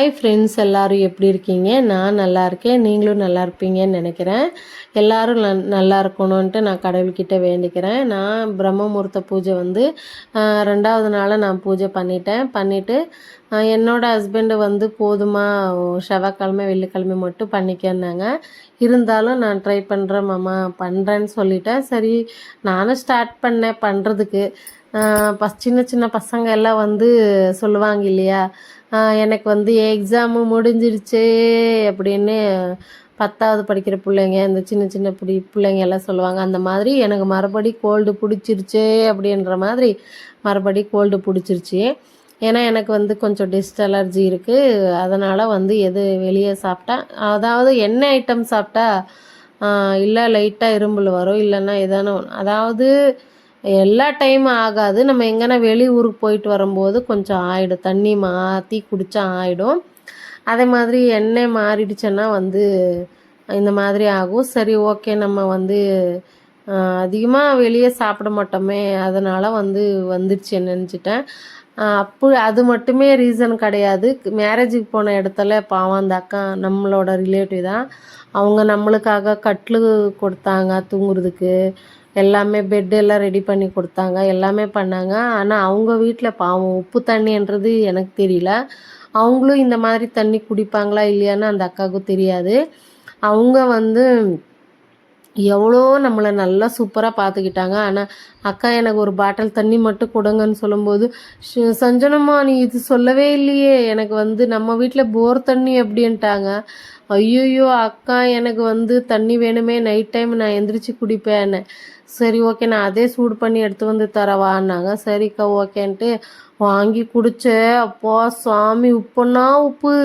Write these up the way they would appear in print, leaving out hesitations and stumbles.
Hi friends, எல்லோரும் எப்படி இருக்கீங்க? நான் நல்லா இருக்கேன். நீங்களும் நல்லா இருப்பீங்கன்னு நினைக்கிறேன். எல்லோரும் நல்லா இருக்கணுன்ட்டு நான் கடவுள்கிட்ட வேண்டிக்கிறேன். நான் பிரம்ம முகூர்த்த பூஜை வந்து 2வது நாள் நான் பூஜை பண்ணிவிட்டு என்னோடய ஹஸ்பண்டு வந்து போதுமா செவ்வாய்க்கிழமை வெள்ளிக்கிழமை மட்டும் பண்ணிக்கன்னாங்க. இருந்தாலும் நான் ட்ரை பண்ணுறேன் மாமா பண்ணுறேன்னு சொல்லிட்டேன். சரி நானும் ஸ்டார்ட் பண்ணேன் பண்ணுறதுக்கு. சின்ன சின்ன பசங்க எல்லாம் வந்து சொல்லுவாங்க இல்லையா, எனக்கு வந்து எக்ஸாமு முடிஞ்சிருச்சு அப்படின்னு 10வது படிக்கிற பிள்ளைங்க, இந்த சின்ன சின்ன பிள்ளைங்க எல்லாம் சொல்லுவாங்க. அந்த மாதிரி எனக்கு மறுபடி கோல்டு பிடிச்சிருச்சே அப்படின்ற மாதிரி மறுபடி கோல்டு பிடிச்சிருச்சு. ஏன்னா எனக்கு வந்து கொஞ்சம் டஸ்ட் அலர்ஜி இருக்குது. அதனால் வந்து எது வெளியே சாப்பிட்டா, அதாவது எண்ணெய் ஐட்டம் சாப்பிட்டா இல்லை லைட்டாக இரும்பல் வரும், இல்லைன்னா எதான அதாவது எல்லா டைமும் ஆகாது. நம்ம எங்கன்னா வெளியூருக்கு போயிட்டு வரும்போது கொஞ்சம் ஆகிடும், தண்ணி மாற்றி குடித்தா ஆகிடும். அதே மாதிரி எண்ணெய் மாறிடுச்சுன்னா வந்து இந்த மாதிரி ஆகும். சரி ஓகே, நம்ம வந்து அதிகமாக வெளியே சாப்பிட மாட்டோமே, அதனால் வந்து வந்துடுச்சு நினச்சிட்டேன். அது மட்டுமே ரீசன் கிடையாது. மேரேஜுக்கு போன இடத்துல பாவம் அந்த அக்கா நம்மளோட ரிலேட்டிவ் தான். அவங்க நம்மளுக்காக கட்லு கொடுத்தாங்க தூங்குறதுக்கு, எல்லாமே பெட் எல்லாம் ரெடி பண்ணி கொடுத்தாங்க, எல்லாமே பண்ணாங்க. ஆனால் அவங்க வீட்டில் பாவம் உப்பு தண்ணின்றது எனக்கு தெரியல. அவங்களும் இந்த மாதிரி தண்ணி குடிப்பாங்களா இல்லையான்னு அந்த அக்காவுக்கும் தெரியாது. அவங்க வந்து எவ்வளோ நம்மளை நல்லா சூப்பராக பார்த்துக்கிட்டாங்க. ஆனால் அக்கா எனக்கு ஒரு பாட்டில் தண்ணி மட்டும் கொடுங்கன்னு சொல்லும்போது, சஞ்சனம்மா நீ இது சொல்லவே இல்லையே, எனக்கு வந்து நம்ம வீட்டில் போர் தண்ணி அப்படின்ட்டாங்க. ஐயோயோ அக்கா, எனக்கு வந்து தண்ணி வேணுமே, நைட் டைம் நான் எந்திரிச்சு குடிப்பேன்னு. சரி ஓகே, நான் அதே சூடு பண்ணி எடுத்து வந்து தரவான்னாங்க. சரிக்கா ஓகேன்ட்டு வாங்கி குடித்தேன். அப்பா சாமி, உப்புன்னா உப்பு,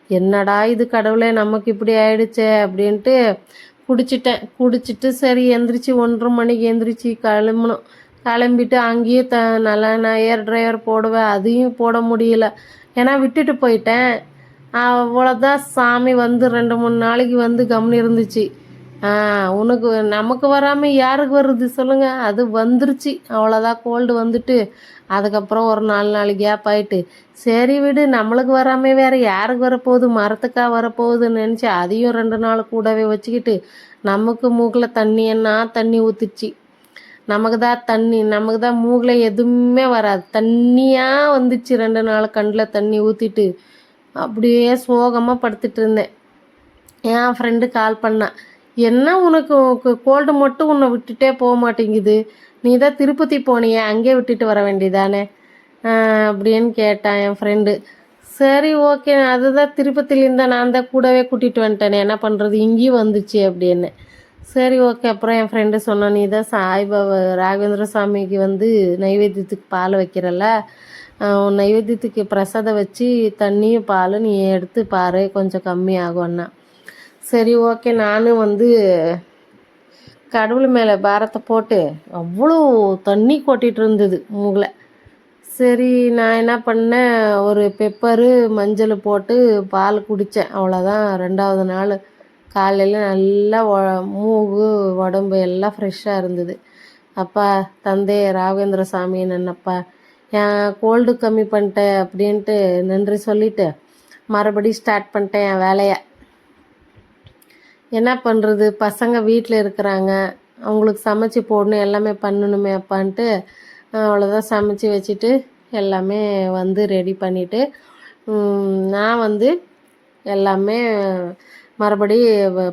என்னடா இது கடவுளே நமக்கு இப்படி ஆயிடுச்சே அப்படின்ட்டு குடிச்சிட்டு சரி எந்திரிச்சு 1:30 மணிக்கு எந்திரிச்சு கிளம்பிட்டு அங்கேயே நல்லா நான் ஏர் ட்ரைவர் போடுவேன், அதையும் போட முடியல. ஏன்னா விட்டுட்டு போயிட்டேன். அவ்வளோதான் சாமி, வந்து 2-3 நாளைக்கு வந்து கம்னு இருந்துச்சு. உனக்கு நமக்கு வராமல் யாருக்கு வருது சொல்லுங்கள், அது வந்துருச்சு. அவ்வளோதான் கோல்டு வந்துட்டு அதுக்கப்புறம் ஒரு 4 நாள் கேப் ஆகிட்டு, சரி விடு நம்மளுக்கு வராமல் வேறு யாருக்கு வரப்போகுது, மரத்துக்காக வரப்போகுதுன்னு நினச்சி அதையும் 2 நாள் கூடவே வச்சுக்கிட்டு நமக்கு மூக்கில் தண்ணி ஊற்றிடுச்சு. நமக்கு தான் மூக்கில் எதுவுமே வராது, தண்ணியாக வந்துச்சு. 2 நாள் கண்ணில் தண்ணி ஊற்றிட்டு அப்படியே சோகமாக படுத்துட்டு இருந்தேன். என் ஃப்ரெண்டு கால் பண்ணான், என்ன உனக்கு கோல்டு மட்டும் உன்னை விட்டுட்டே போக மாட்டேங்குது, நீ தான் திருப்பதி போனியே, அங்கே விட்டுட்டு வர வேண்டியதானே அப்படின்னு கேட்டான் என் ஃப்ரெண்டு. சரி ஓகே, அதுதான் திருப்பதிலேருந்து நான் தான் கூடவே கூட்டிகிட்டு வந்துட்டேனே, என்ன பண்ணுறது, இங்கேயும் வந்துச்சு அப்படின்னு. சரி ஓகே. அப்புறம் என் ஃப்ரெண்டு சொன்னான், நீ தான் சாய்பாபா ராகவேந்திர சாமிக்கு வந்து நைவேத்தியத்துக்கு பால் வைக்கிறல்ல, நைவேத்தியத்துக்கு பிரசாதம் வச்சு தண்ணியும் பால் நீ எடுத்து பாரு, கொஞ்சம் கம்மி ஆகும்னா. சரி ஓகே, நானும் வந்து கடவுள் மேலே பாரத்தை போட்டு அவ்வளோ தண்ணி கொட்டிகிட்டு இருந்தது மூக்கில். சரி நான் என்ன பண்ணேன், ஒரு பெப்பரு மஞ்சள் போட்டு பால் குடித்தேன். அவ்வளோதான். 2வது நாள் காலையில் நல்லா மூக்கு உடம்பு எல்லாம் ஃப்ரெஷ்ஷாக இருந்தது. அப்பா தந்தை ராகவேந்திர சாமி நன்னப்பா, என் கோல்டு கம்மி பண்ணிட்டேன் அப்படின்ட்டு நன்றி சொல்லிவிட்டு மறுபடியும் ஸ்டார்ட் பண்ணிட்டேன் என் வேலையை. என்ன பண்ணுறது, பசங்க வீட்டில் இருக்கிறாங்க, அவங்களுக்கு சமைச்சி போடணும், எல்லாமே பண்ணணுமே அப்பான்ட்டு அவ்வளோதான் சமைச்சி வச்சுட்டு எல்லாமே வந்து ரெடி பண்ணிவிட்டு நான் வந்து எல்லாமே மறுபடி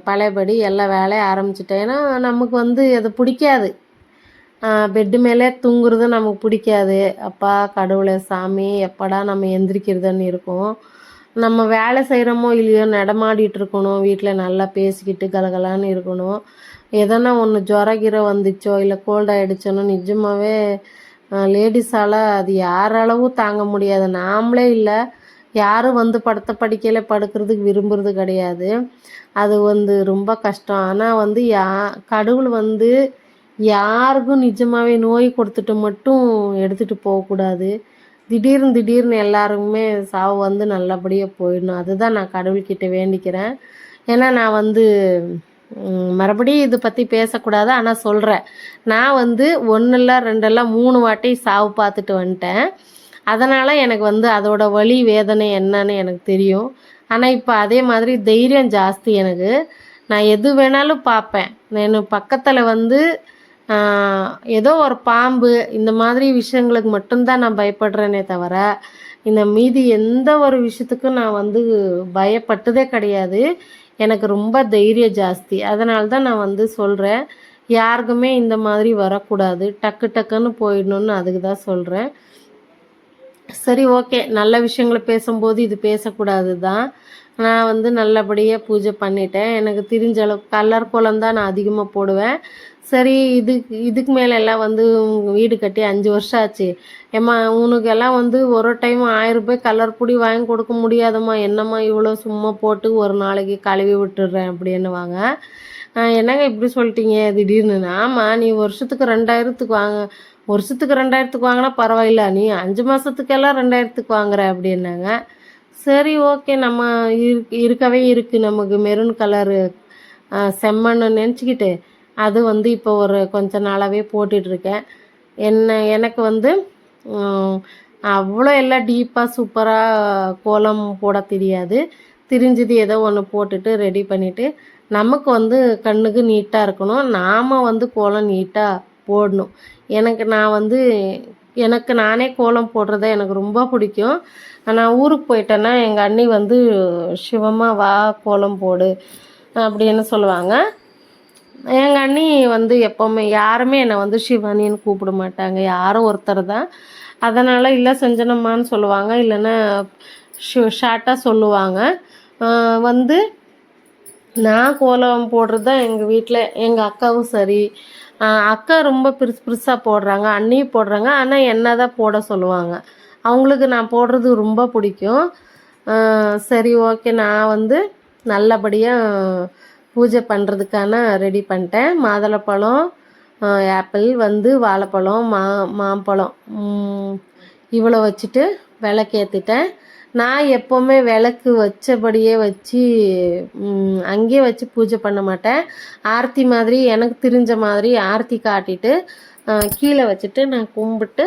பழையபடி எல்லா வேலையும் ஆரம்பிச்சிட்டேன். ஏன்னா நமக்கு வந்து அது பிடிக்காது, பெட்டு மேலே தூங்குறது நமக்கு பிடிக்காது. அப்பா கடவுளை சாமி எப்படா நம்ம எந்திரிக்கிறதுன்னு இருக்கும். நம்ம வேலை செய்கிறோமோ இல்லையோ நடமாடிட்டு இருக்கணும், வீட்டில் நல்லா பேசிக்கிட்டு கலகலான்னு இருக்கணும். எதனா ஒன்று ஜுரகிர வந்துச்சோ இல்லை கோல்ட் ஆகிடுச்சோன்னு நிஜமாகவே லேடிஸால் அது யாராலவும் தாங்க முடியாது. நாமளே இல்லை, யாரும் வந்து படிக்கையில் படுக்கிறதுக்கு விரும்புகிறது கிடையாது. அது வந்து ரொம்ப கஷ்டம். ஆனால் வந்து கடவுள் வந்து யாருக்கும் நிஜமாகவே நோய் கொடுத்துட்டு மட்டும் எடுத்துகிட்டு போகக்கூடாது. திடீர்னு எல்லாருக்குமே சாவு வந்து நல்லபடியாக போயிடணும். அதுதான் நான் கடவுள்கிட்ட வேண்டிக்கிறேன். ஏன்னா நான் வந்து மறுபடியும் இதை பற்றி பேசக்கூடாது, ஆனால் சொல்கிறேன். நான் வந்து 1 இல்லை 2 இல்லை 3 வாட்டி சாவு பார்த்துட்டு வந்துட்டேன். அதனால் எனக்கு வந்து அதோட வலி வேதனை என்னன்னு எனக்கு தெரியும். ஆனால் இப்போ அதே மாதிரி தைரியம் ஜாஸ்தி எனக்கு. நான் எது வேணாலும் பார்ப்பேன். நான் பக்கத்தில் வந்து ஏதோ ஒரு பாம்பு இந்த மாதிரி விஷயங்களுக்கு மட்டும்தான் நான் பயப்படுறேனே தவிர, இந்த மீதி எந்த ஒரு விஷயத்துக்கும் நான் வந்து பயப்பட்டதே கிடையாது. எனக்கு ரொம்ப தைரியம் ஜாஸ்தி. அதனால தான் நான் வந்து சொல்கிறேன், யாருக்குமே இந்த மாதிரி வரக்கூடாது, டக்கு டக்குன்னு போயிடணுன்னு அதுக்கு தான் சொல்கிறேன். சரி, ஓகே. நல்ல விஷயங்களை பேசும்போது இது பேசக்கூடாது தான். நான் வந்து நல்லபடியாக பூஜை பண்ணிட்டேன். எனக்கு தெரிஞ்ச அளவுக்கு கலர் கோலம் தான் நான் அதிகமாக போடுவேன். சரி, இதுக்கு மேலே எல்லாம் வந்து வீடு கட்டி 5 வருஷம் ஆச்சு. ஏம்மா உனக்கெல்லாம் வந்து ஒரு டைம் 1000 ரூபாய் கலர் பொடி வாங்கி கொடுக்க முடியாதம்மா, என்னம்மா இவ்வளோ சும்மா போட்டு ஒரு நாளைக்கு கழுவி விட்டுடுறேன் அப்படின்னுவாங்க. என்னங்க இப்படி சொல்லிட்டீங்க திடீர்னு? ஆமாம், நீ வருஷத்துக்கு 2000த்துக்கு வருஷத்துக்கு 2000த்துக்கு வாங்கினா பரவாயில்ல, நீ 5 மாதத்துக்கெல்லாம் 2000த்துக்கு வாங்குற அப்படின்னாங்க. சரி, ஓகே. நம்ம இருக்கவே இருக்குது நமக்கு மெரூன் கலரு செம்மண்ணு நினச்சிக்கிட்டு அது வந்து இப்போ ஒரு கொஞ்ச நாளாகவே போட்டுட்ருக்கேன். எனக்கு வந்து அவ்வளோ எல்லாம் டீப்பாக சூப்பராக கோலம் போட தெரியாது. தெரிஞ்சது ஏதோ ஒன்று போட்டுட்டு ரெடி பண்ணிவிட்டு, நமக்கு வந்து கண்ணுக்கு நீட்டாக இருக்கணும். நாம் வந்து கோலம் நீட்டாக போடணும். எனக்கு நானே கோலம் போடுறது எனக்கு ரொம்ப பிடிக்கும். நான் ஊருக்கு போயிட்டேன்னா எங்கள் அண்ணி வந்து சிவமா வா கோலம் போடு அப்படின்னு சொல்லுவாங்க. எங்கள் அண்ணி வந்து எப்போவுமே யாருமே என்னை வந்து சிவானின்னு கூப்பிட மாட்டாங்க, யாரோ ஒருத்தர் தான். அதனால் இல்லை செஞ்சனம்மான்னு சொல்லுவாங்க, இல்லைன்னா ஷார்ட்டாக சொல்லுவாங்க. வந்து நான் கோலம் போடுறது தான் எங்கள் வீட்டில். எங்கள் அக்காவும் சரி, அக்கா ரொம்ப பெருசாக போடுறாங்க, அண்ணியும் போடுறாங்க. ஆனால் என்ன தான் போட சொல்லுவாங்க. அவங்களுக்கு நான் போடுறது ரொம்ப பிடிக்கும். சரி, ஓகே. நான் வந்து நல்லபடியாக பூஜை பண்ணுறதுக்கான ரெடி பண்ணிட்டேன். மாதுளப்பழம், ஆப்பிள் வந்து வாழைப்பழம், மாம்பழம் இவ்வளோ வச்சுட்டு விளக்கேற்றிட்டேன். நான் எப்போவுமே விளக்கு வச்சபடியே வச்சு அங்கேயே வச்சு பூஜை பண்ண மாட்டேன். ஆர்த்தி மாதிரி எனக்கு தெரிஞ்ச மாதிரி ஆர்த்தி காட்டிட்டு கீழே வச்சுட்டு நான் கும்பிட்டு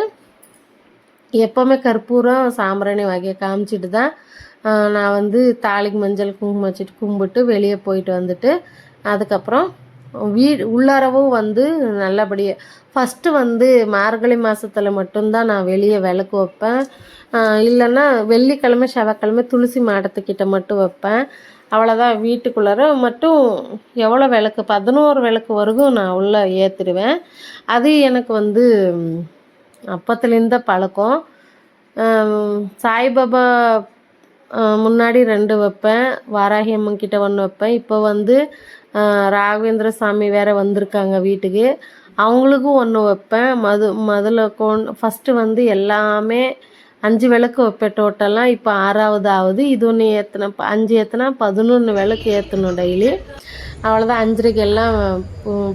எப்போவுமே கற்பூரம் சாம்பிராணி வகையை காமிச்சிட்டு தான் நான் வந்து தாலிக்கு மஞ்சள் குங்குமம் வச்சுட்டு கும்பிட்டு வெளியே போயிட்டு வந்துட்டு அதுக்கப்புறம் உள்ளாரவும் வந்து நல்லபடியாக ஃபஸ்ட்டு வந்து மார்கழி மாதத்தில் மட்டும்தான் நான் வெளியே விளக்கு வைப்பேன். இல்லைன்னா வெள்ளிக்கிழமை செவ்வாய்க்கிழமை துளசி மாடத்துக்கிட்ட மட்டும் வைப்பேன். அவ்வளோதான். வீட்டுக்குள்ளார மட்டும் எவ்வளோ விளக்கு 11 விளக்கு வரைக்கும் நான் உள்ளே ஏற்றிடுவேன். அது எனக்கு வந்து அப்பத்துலேருந்து பழக்கம். சாய்பாபா முன்னாடி 2 வைப்பேன், வாராகி அம்மன் கிட்ட 1 வைப்பேன். இப்போ வந்து ராகவேந்திர சாமி வேறு வந்திருக்காங்க வீட்டுக்கு, அவங்களுக்கும் 1 வைப்பேன். முதல்ல ஃபஸ்ட்டு வந்து எல்லாமே 5 விளக்கு வைப்பேன் டோட்டலாக. இப்போ 6வது ஆகுது. இது ஒன்று ஏற்றின 5 ஏற்றினா 11 விளக்கு ஏற்றணும் டெய்லி. அவ்வளோதான். 5:30க்கு எல்லாம்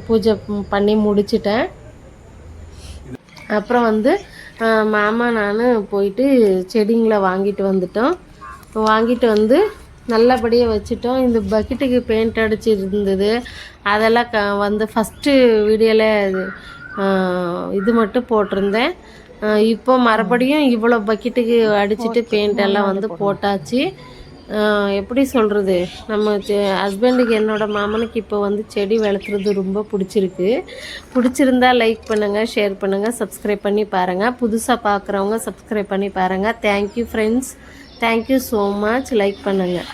பூஜை பண்ணி முடிச்சிட்டேன். அப்புறம் வந்து மாமா நான் போயிட்டு செடிங்களை வாங்கிட்டு வந்துட்டோம். வாங்கிட்டு வந்து நல்லபடியாக வச்சுட்டோம். இந்த பக்கெட்டுக்கு பெயிண்ட் அடிச்சு இருந்தது, அதெல்லாம் வந்து ஃபஸ்ட்டு வீடியோவில் இது மட்டும் போட்டிருந்தேன். இப்போ மறுபடியும் இவ்வளோ பக்கெட்டுக்கு அடிச்சுட்டு பெயிண்ட் எல்லாம் வந்து போட்டாச்சு. எப்படி சொல்கிறது, நம்ம ஹஸ்பண்டுக்கு என்னோடய மாமனுக்கு இப்போ வந்து செடி வளர்த்துறது ரொம்ப பிடிச்சிருந்தா லைக் பண்ணுங்கள், ஷேர் பண்ணுங்கள், சப்ஸ்கிரைப் பண்ணி பாருங்கள். புதுசாக பார்க்குறவங்க சப்ஸ்கிரைப் பண்ணி பாருங்கள். Thank you friends, thank you so much. Like பண்ணுங்கள்.